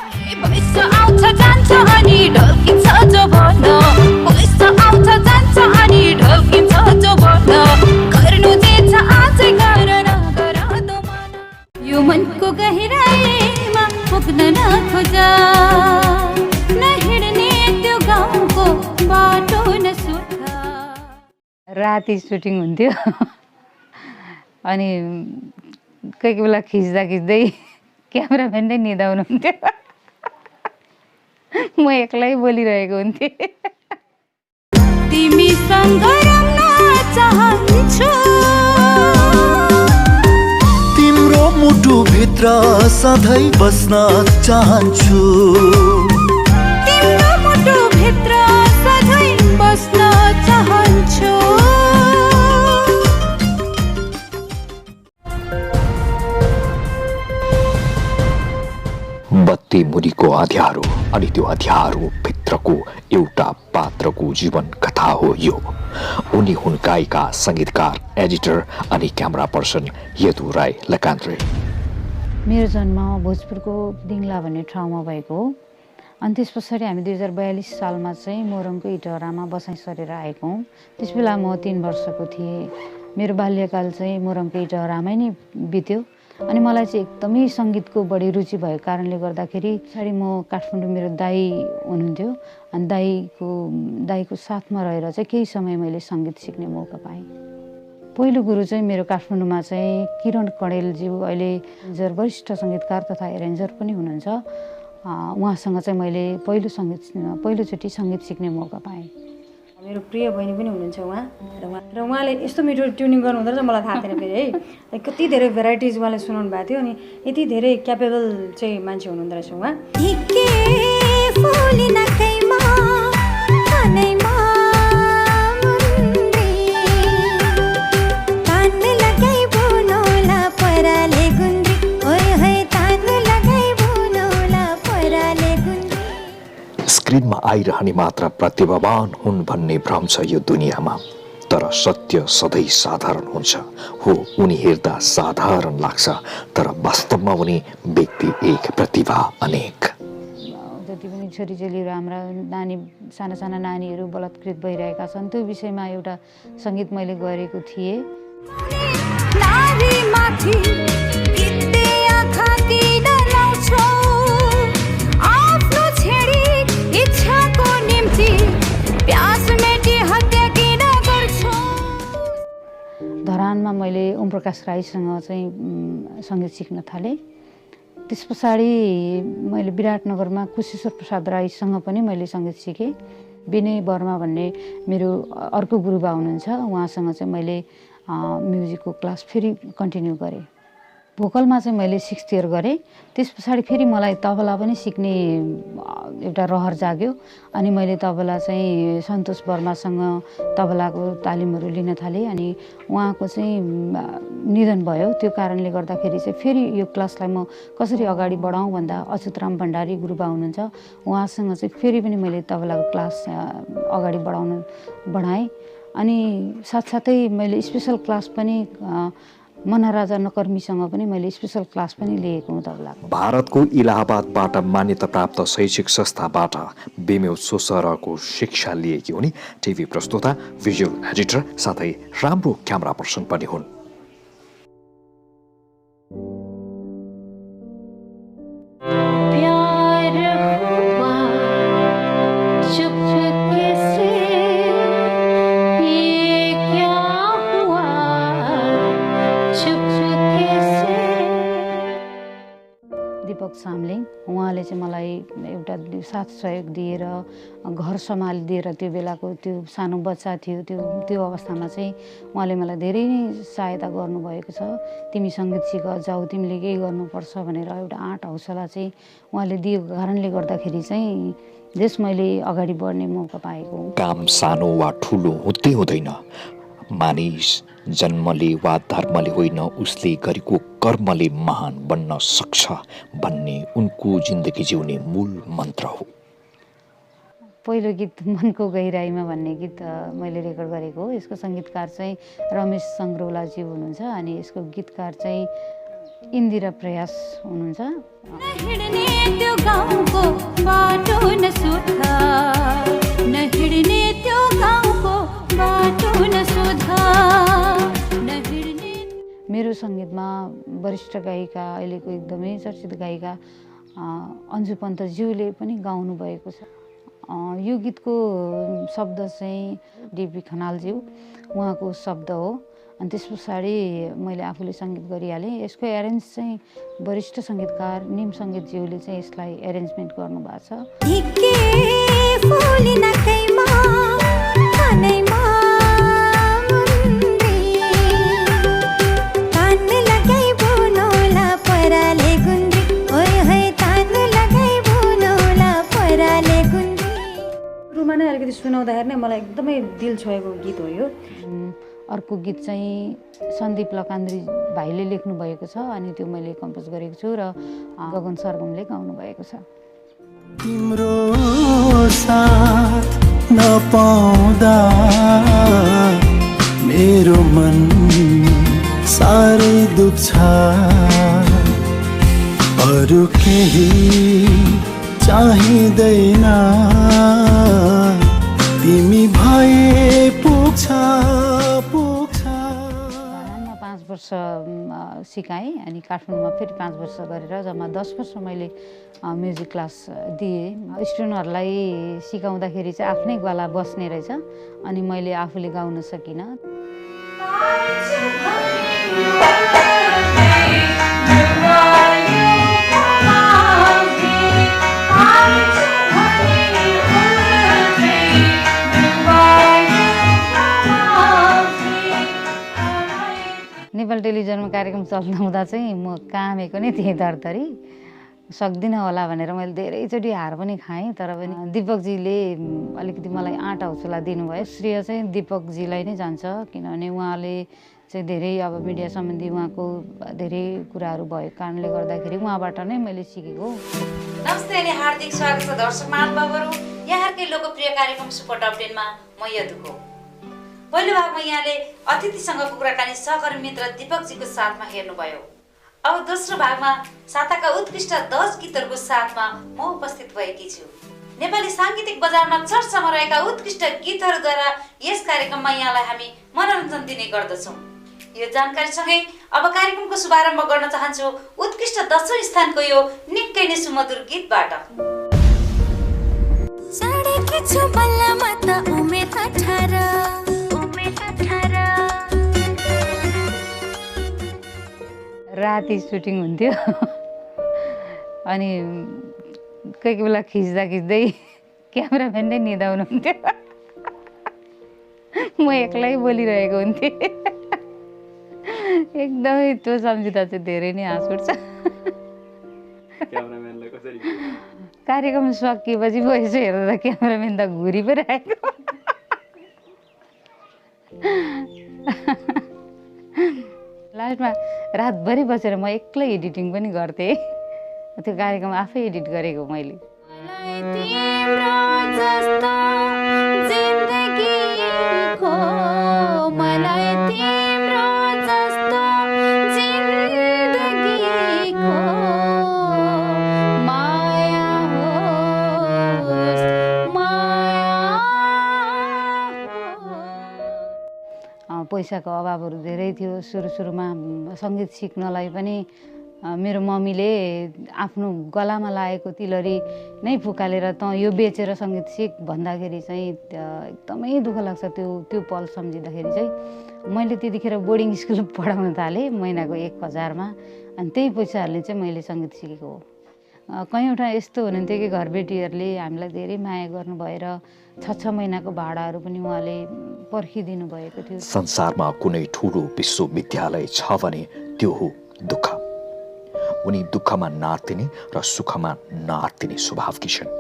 पैसा आउँछ जान्छ अनि ढल्किन्छ जो भन पैसा आउँछ जान्छ अनि ढल्किन्छ जो भन गर्नु जे छ आजै गर नगर त मन यो मनको गहिराइमा पुग्न नखोजा नहिड्ने त्यो गाउँको बाटो नसोध राति सुटिङ हुन्थ्यो अनि कोही कोही बेला खिच्दै क्यामेराम्यान नै निदाउनुहुन्थ्यो म एक्लै बोलिरहेको हुन्थेँ तिमीसँग रम्न चाहन्छु तिम्रो मुटु भित्र सधैँ बस्न चाहन्छु तिम्रो मुटु भित्र सधैँ बस्न चाहन्छु बत्ती मुनिको अँध्यारो अनि त्यो अँध्यारो भित्रको एउटा पात्रको जीवन कथा हो यो। उनी हुन् गायिका, संगीतकार, एडिटर अनि क्यामेरा पर्सन यदु राई लकान्द्रे। मेरो जन्म भोजपुरको दिङला भन्ने ठाउँमा भएको हो अनि त्यस पछाडि हामी 2042 सालमा चाहिँ मोरङको इटहरामा बसाइँ सरेर आएको हौँ। त्यस बेला म 3 वर्षको थिएँ। मेरो बाल्यकाल चाहिँ मोरङको इटहरामै नै बित्यो अनि मलाई चाहिँ एकदमै सङ्गीतको बढी रुचि भएको कारणले गर्दाखेरि पछाडि म काठमाडौँ मेरो दाई हुनुहुन्थ्यो अनि दाईको साथमा रहेर चाहिँ केही समय मैले सङ्गीत सिक्ने मौका पाएँ। पहिलो गुरु चाहिँ मेरो काठमाडौँमा चाहिँ किरण कणेलज्यू अहिले वरिष्ठ सङ्गीतकार तथा एरेन्जर पनि हुनुहुन्छ। उहाँसँग चाहिँ मैले पहिलोचोटि सङ्गीत सिक्ने मौका पाएँ। मेरो प्रिय बहिनी पनि हुनुहुन्छ र उहाँले यस्तो मिठो ट्युनिङ गर्नुहुँदो रहेछ मलाई थाहा थिएन फेरि है। कति धेरै भेराइटिज उहाँले सुनाउनु भएको थियो अनि यति धेरै क्यापेबल चाहिँ मान्छे हुनुहुँदो रहेछ उहाँ। स्क्रिनमा आइरहने मात्र प्रतिभावान हुन् भन्ने भ्रम छ यो दुनियाँमा, तर सत्य सधैँ साधारण हुन्छ। हो, उनी हेर्दा साधारण लाग्छ तर वास्तवमा उनी व्यक्ति एक, प्रतिभा अनेक। जति पनि छोरीचेलीहरू हाम्रा साना साना नानीहरू बलात्कृत भइरहेका छन् त्यो विषयमा एउटा सङ्गीत मैले गरेको थिएँ। धरानमा मैले ओम प्रकाश राईसँग चाहिँ सङ्गीत सिक्न थालेँ। त्यस पछाडि मैले विराटनगरमा कुशेश्वर प्रसाद राईसँग पनि मैले सङ्गीत सिकेँ। विनय वर्मा भन्ने मेरो अर्को गुरुबा हुनुहुन्छ, उहाँसँग चाहिँ मैले म्युजिकको क्लास फेरि कन्टिन्यू गरेँ। भोकलमा चाहिँ मैले 6th इयर गरेँ। त्यस पछाडि फेरि मलाई तबला पनि सिक्ने एउटा रहर जाग्यो अनि मैले तबला चाहिँ सन्तोष वर्मासँग तबलाको तालिमहरू लिन थालेँ अनि उहाँको चाहिँ निधन भयो। त्यो कारणले गर्दाखेरि चाहिँ फेरि यो क्लासलाई म कसरी अगाडि बढाउँ भन्दा अच्युतराम भण्डारी गुरुबा हुनुहुन्छ, उहाँसँग चाहिँ फेरि पनि मैले तबलाको क्लास अगाडि बढाएँ अनि साथसाथै मैले स्पेसल क्लास पनि मनाराजा नकर्मीसँग पनि मैले स्पेसल क्लास पनि लिएको हुँ तबलाको। भारतको इलाहाबादबाट मान्यता प्राप्त शैक्षिक संस्थाबाट बेमेउत्सो सरको शिक्षा लिएकी हुन्। टिभी प्रस्तुता, भिजुअल एडिटर साथै राम्रो क्यामेरा पर्सन पनि हुन्। दीपक सामलिङ उहाँले चाहिँ मलाई एउटा साथ सहयोग दिएर घर सम्हालिदिएर त्यो बेलाको त्यो सानो बच्चा थियो त्यो अवस्थामा चाहिँ उहाँले मलाई धेरै नै सहायता गर्नुभएको छ। तिमी सङ्गीत सिक जाऊ, तिमीले केही गर्नुपर्छ भनेर एउटा आँट हौसला चाहिँ उहाँले दिएको कारणले गर्दाखेरि चाहिँ जस मैले अगाडि बढ्ने मौका पाएको हुँ। काम सानो वा ठुलो हुँदै हुँदैन, मानिस जन्मले वा धर्मले होइन उसले गरेको कर्मले महान बन्न सक्छ भन्ने उनको जिन्दगी जिउने मूल मन्त्र हो। पहिलो गीत मनको गहिराईमा भन्ने गीत मैले रेकर्ड गरेको हो। यसको सङ्गीतकार चाहिँ रमेश सङ्ग्रौलाजी हुनुहुन्छ अनि यसको गीतकार चाहिँ इन्दिरा प्रयास हुनुहुन्छ। मेरो सङ्गीतमा वरिष्ठ गायिका अहिलेको एकदमै चर्चित गायिका अन्जु पन्तज्यूले पनि गाउनु भएको छ। यो गीतको शब्द चाहिँ डिबी खनालज्यू उहाँको शब्द हो। अनि त्यस पछाडि मैले आफूले सङ्गीत गरिहालेँ। यसको एरेन्ज चाहिँ वरिष्ठ सङ्गीतकार निम सङ्गीतज्यूले चाहिँ यसलाई एरेन्जमेन्ट गर्नुभएको छ। सुरुमा नै अलिकति सुनाउँदाखेरि नै मलाई एकदमै दिल छोएको गीत हो यो। अर्को गीत चाहिँ सन्दीप लकान्द्री भाइले लेख्नु भएको छ अनि त्यो मैले कम्पोज गरेको छु र गगन सरगमले गाउनु भएको छ। तिम्रो साथ नपाउँदा मेरो मन साह्रै दुख्छ, अरू केही चाहिँदैन, तिमी भए पुग्छ पुग्छ। धरानमा 5 वर्ष सिकाएँ अनि काठमाडौँमा फेरि 5 वर्ष गरेर जम्मा 10 वर्ष मैले म्युजिक क्लास दिएँ। स्टुडेन्टहरूलाई सिकाउँदाखेरि चाहिँ आफ्नै गला बस्ने रहेछ अनि मैले आफूले गाउन सकिनँ। नेपाल टेलिभिजनमा कार्यक्रम चल्दा हुँदा चाहिँ म कामेको नै थिएँ दरदरी, सक्दिनँ होला भनेर मैले धेरैचोटि हार पनि खाएँ। तर पनि दिपकजीले अलिकति मलाई आँट हौसला दिनुभयो। श्रेय चाहिँ दिपकजीलाई नै जान्छ किनभने उहाँले चाहिँ धेरै अब मिडिया सम्बन्धी उहाँको धेरै कुराहरू भएको कारणले गर्दाखेरि उहाँबाट नै मैले सिकेको। नमस्ते अनि हार्दिक स्वागत छ दर्शक महानुभावहरू यहाँहरूकै लोकप्रिय कार्यक्रम सुपर टप 10 मा म यदुको। पहिलो भागमा यहाँले अतिथिसँगको कुराकानी सहकर्मी मित्र दिपकजीको साथमा हेर्नुभयो। अब दोस्रो भागमा साताका उत्कृष्ट 10 गीतहरूको साथमा म उपस्थित भएकी छु। नेपाली साङ्गीतिक बजारमा चर्चामा रहेका उत्कृष्ट गीतहरूद्वारा यस कार्यक्रममा यहाँलाई हामी मनोरञ्जन दिने गर्दछौँ। यो जानकारीसँगै अब कार्यक्रमको शुभारम्भ गर्न चाहन्छु उत्कृष्ट 10औं स्थानको यो निकै नै सुमधुर गीतबाट। राति सुटिङ हुन्थ्यो अनि कोही कोही बेला खिच्दै क्यामेराम्यान नै निदाउनुहुन्थ्यो, म एक्लै बोलिरहेको हुन्थेँ। एकदमै त्यो सम्झिँदा चाहिँ धेरै नै हाँस उठ्छ। कार्यक्रम सकिएपछि पो यसो हेर्दा त क्यामेराम्यान त घुरी पो राखेको। लास्टमा रातभरि बसेर म एक्लै एडिटिङ पनि गर्थेँ। त्यो कार्यक्रम आफै एडिट गरेको मैले। पैसाको अभावहरू धेरै थियो। सुरुमा सङ्गीत सिक्नलाई पनि मेरो मम्मीले आफ्नो गलामा लागेको तिलहरी नै फुकालेर त यो बेचेर सङ्गीत सिक भन्दाखेरि चाहिँ एकदमै दुःख लाग्छ। त्यो पल सम्झिँदाखेरि चाहिँ मैले त्यतिखेर बोर्डिङ स्कुल पढाउन थालेँ महिनाको 1000मा अनि त्यही पैसाहरूले चाहिँ मैले सङ्गीत सिकेको हो। कयौँवटा यस्तो हुनुहुन्थ्यो कि घरबेटीहरूले हामीलाई धेरै माया गर्नु भएर 6 महिनाको भाडाहरू पनि उहाँले पर्खिदिनु भएको थियो। संसारमा कुनै ठुलो विश्वविद्यालय छ भने त्यो हो दुःख। उनी दुःखमा नातिने र सुखमा नातिने स्वभावकी छन्।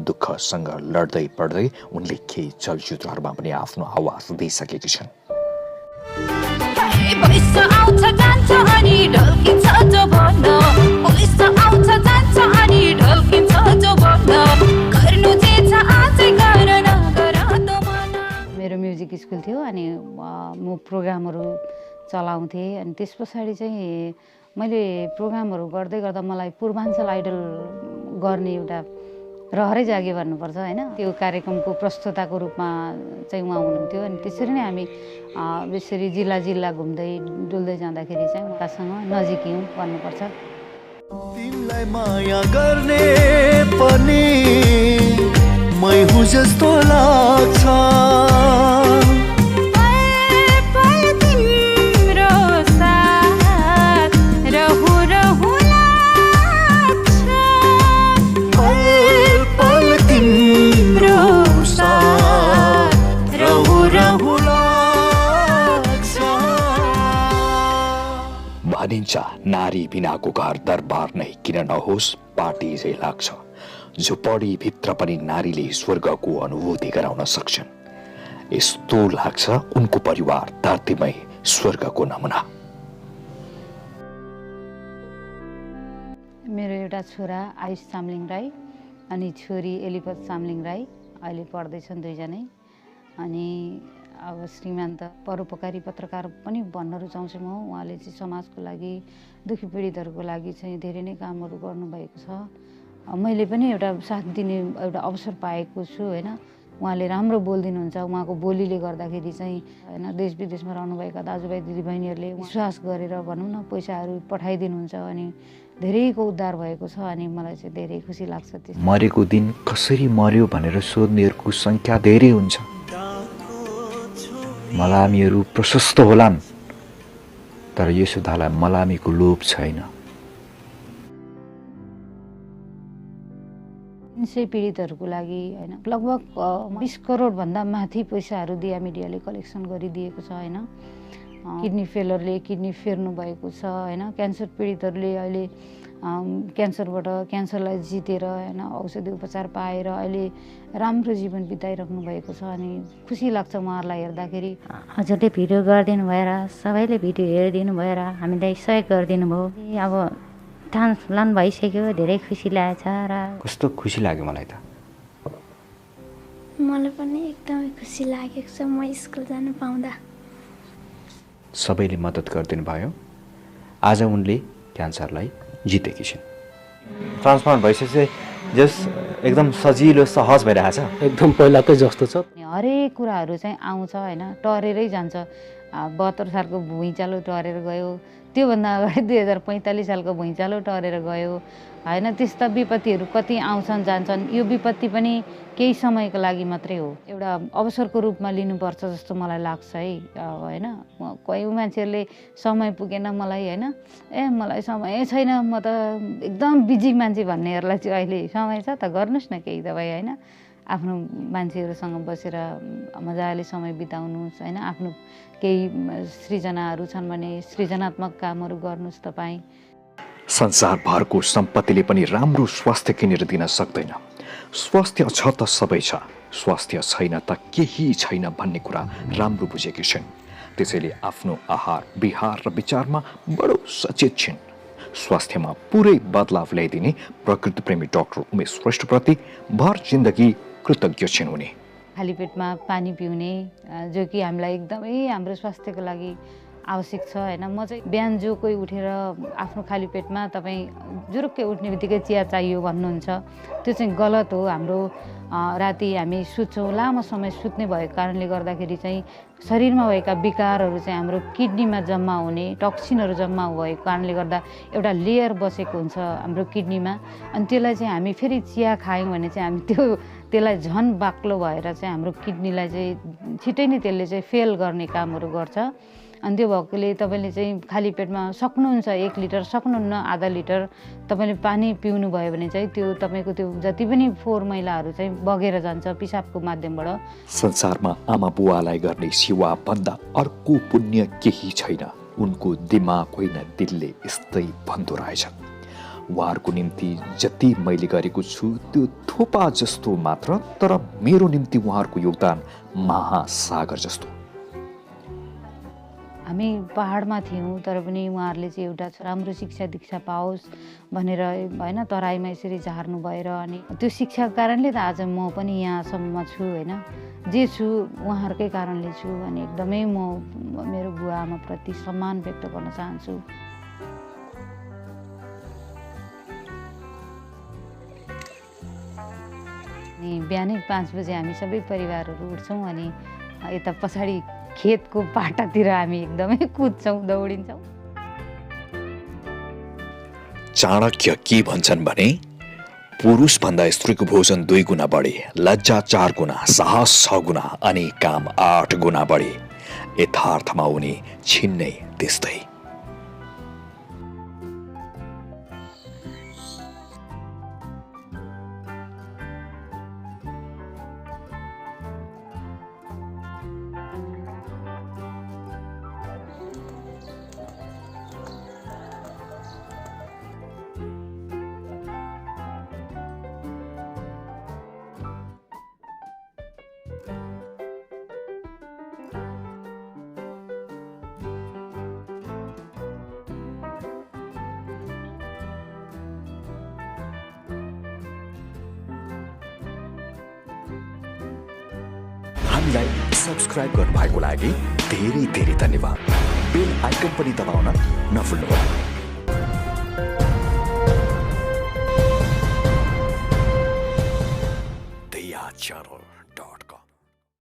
दुःखसँग लड्दै पड्दै उनले केही चलचित्रहरूमा पनि आफ्नो आवाज दिइसकेकी छन्। पैसा आउँछ जान्छ अनि ढल्किन्छ जो भन्न, पैसा आउँछ जान्छ अनि ढल्किन्छ जो भन्न, गर्नु जे छ आजै गर नगर त मन। मेरो म्युजिक स्कुल थियो अनि म प्रोग्रामहरू चलाउँथेँ अनि त्यस पछाडि चाहिँ मैले प्रोग्रामहरू गर्दै गर्दा मलाई पूर्वाञ्चल आइडल गर्ने एउटा रहरै जागे भन्नुपर्छ होइन। त्यो कार्यक्रमको प्रस्तुताको रूपमा चाहिँ उहाँ हुनुहुन्थ्यो अनि त्यसरी नै हामी यसरी जिल्ला जिल्ला घुम्दै डुल्दै जाँदाखेरि चाहिँ उहाँसँग नजिकियौँ भन्नुपर्छ। तिमीलाई माया गर्ने पनि मै हुँ जस्तो लाग्छ, भनिन्छ नारी बिनाको घर दरबार नै किन नहोस् पार्टी चाहिँ लाग्छ। झुपडीभित्र पनि नारीले स्वर्गको अनुभूति गराउन सक्छन्। यस्तो लाग्छ उनको परिवार धरतीमै स्वर्गको नमुना। मेरो एउटा छोरा आयुष चामलिङ राई अनि छोरी एलिपत चामलिङ राई अहिले पढ्दैछन् दुईजनै। अनि अब श्रीमान त परोपकारी पत्रकार पनि भन्न रुचाउँछु म। उहाँले चाहिँ समाजको लागि दुखी पीडितहरूको लागि चाहिँ धेरै नै कामहरू गर्नुभएको छ। मैले पनि एउटा साथ दिने एउटा अवसर पाएको छु होइन। उहाँले राम्रो बोलिदिनुहुन्छ, उहाँको बोलीले गर्दाखेरि चाहिँ होइन देश विदेशमा रहनुभएका दाजुभाइ दिदीबहिनीहरूले विश्वास गरेर भनौँ न पैसाहरू पठाइदिनुहुन्छ अनि धेरैको उद्धार भएको छ अनि मलाई चाहिँ धेरै खुसी लाग्छ। मरेको दिन कसरी मर्यो भनेर सोध्नेहरूको सङ्ख्या धेरै हुन्छ। मलामीहरू प्रशस्त होलान् तर यशोदालाई मलामीको लोभ छैन। 300 पीडितहरूको लागि होइन लगभग 20 करोडभन्दा माथि पैसाहरू दिया मिडियाले कलेक्सन गरिदिएको छ होइन। किडनी फेलरले किडनी फेर्नु भएको छ होइन। क्यान्सर पीडितहरूले अहिले क्यान्सरलाई जितेर होइन औषधि उपचार पाएर अहिले राम्रो जीवन बिताइराख्नु भएको छ अनि खुसी लाग्छ उहाँहरूलाई हेर्दाखेरि। हजुरले भिडियो गरिदिनु भएर सबैले भिडियो हेरिदिनु भएर हामीलाई सहयोग गरिदिनु भयो। अब ट्रान्सप्लान्ट भइसक्यो, धेरै खुसी लागेछ र कस्तो खुसी लाग्यो मलाई त। मलाई पनि एकदमै खुसी लागेको छ म स्कुल जानु पाउँदा। सबैले मद्दत गरिदिनु भयो। आज उनले क्यान्सरलाई जितेकी छिन्। ट्रान्सप्लान्ट भइसकेपछि जस एकदम सजिलो सहज भइरहेछ, एकदम पहिलाकै जस्तो छ। हरेक कुराहरू चाहिँ आउँछ होइन, टरेरै जान्छ। 72 सालको भुइँचालो टरेर गयो, त्योभन्दा अगाडि 2045 सालको भुइँचालो टरेर गयो होइन। त्यस्ता विपत्तिहरू कति आउँछन् जान्छन्। यो विपत्ति पनि केही समयको लागि मात्रै हो, एउटा अवसरको रूपमा लिनुपर्छ जस्तो मलाई लाग्छ है होइन। कोही मान्छेहरूले समय पुगेन मलाई होइन, मलाई समय छैन म त एकदम बिजी मान्छे भन्नेहरूलाई चाहिँ अहिले समय छ त गर्नुहोस् न केही दबाई होइन। आफ्नो मान्छेहरूसँग बसेर मजाले समय बिताउनुहोस् होइन। आफ्नो केही सृजनाहरू छन् भने सृजनात्मक कामहरू गर्नुहोस् तपाईँ। संसारभरको सम्पत्तिले पनि राम्रो स्वास्थ्य किनेर दिन सक्दैन। स्वास्थ्य छ त सबै छ, स्वास्थ्य छैन त केही छैन भन्ने कुरा राम्रो बुझेकी छिन्। त्यसैले आफ्नो आहार विहार र विचारमा बडो सचेत छिन्। स्वास्थ्यमा पुरै बदलाव ल्याइदिने प्रकृतिप्रेमी डाक्टर उमेश श्रेष्ठप्रति भर जिन्दगी कृतज्ञ छिन् उनी। खाली पेटमा पानी पिउने जो कि हामीलाई एकदमै हाम्रो स्वास्थ्यको लागि आवश्यक छ होइन। म चाहिँ बिहान जो कोही उठेर आफ्नो खाली पेटमा तपाईँ जुरुक्कै उठ्ने बित्तिकै चिया चाहियो भन्नुहुन्छ त्यो चाहिँ गलत हो। हाम्रो राति हामी सुत्छौँ, लामो समय सुत्ने भएको कारणले गर्दाखेरि चाहिँ शरीरमा भएका विकारहरू चाहिँ हाम्रो किडनीमा जम्मा हुने, टक्सिनहरू जम्मा भएको कारणले गर्दा एउटा लेयर बसेको हुन्छ हाम्रो किडनीमा। अनि त्यसलाई चाहिँ हामी फेरि चिया खायौँ भने चाहिँ हामी त्यसलाई झन् बाक्लो भएर चाहिँ हाम्रो किडनीलाई चाहिँ छिटै नै त्यसले चाहिँ फेल गर्ने कामहरू गर्छ। अनि त्यो भएकोले तपाईँले चाहिँ खाली पेटमा सक्नुहुन्छ 1 लिटर, सक्नुहुन्न आधा लिटर तपाईँले पानी पिउनु भयो भने चाहिँ त्यो तपाईँको त्यो जति पनि फोहोर मैलाहरू चाहिँ बगेर जान्छ पिसाबको माध्यमबाट। संसारमा आमा बुवालाई गर्ने सेवा भन्दा अर्को पुण्य केही छैन। उनको दिमाग होइन दिलले यस्तै भन्दो रहेछ। उहाँहरूको निम्ति जति मैले गरेको छु त्यो थोपा जस्तो मात्र, तर मेरो निम्ति उहाँहरूको योगदान महासागर जस्तो। हामी पहाडमा थियौँ तर पनि उहाँहरूले चाहिँ एउटा राम्रो शिक्षा दीक्षा पाओस् भनेर होइन तराईमा यसरी झार्नु भएर अनि त्यो शिक्षाको कारणले त आज म पनि यहाँसम्म छु होइन। जे छु उहाँहरूकै कारणले छु अनि एकदमै म मेरो बुवा आमाप्रति सम्मान व्यक्त गर्न चाहन्छु। अनि बिहानै 5 बजे हामी सबै परिवारहरू उठ्छौँ अनि यता पछाडि खेतको पाटातिर हामी एकदमै कुद्छौँ दौडिन्छौँ। चाणक्य के भन्छन् भने पुरुषभन्दा स्त्रीको भोजन 2 गुणा बढे, लज्जा 4 गुणा, साहस 6 गुणा अनि काम 8 गुणा बढे। यथार्थमा उनी छिन्नै त्यस्तै। हामीलाई सब्स्क्राइब गर्नुभएको लागि धेरै धेरै धन्यवाद। बेल आइकन पनि दबाउन नभुल्नुहोला।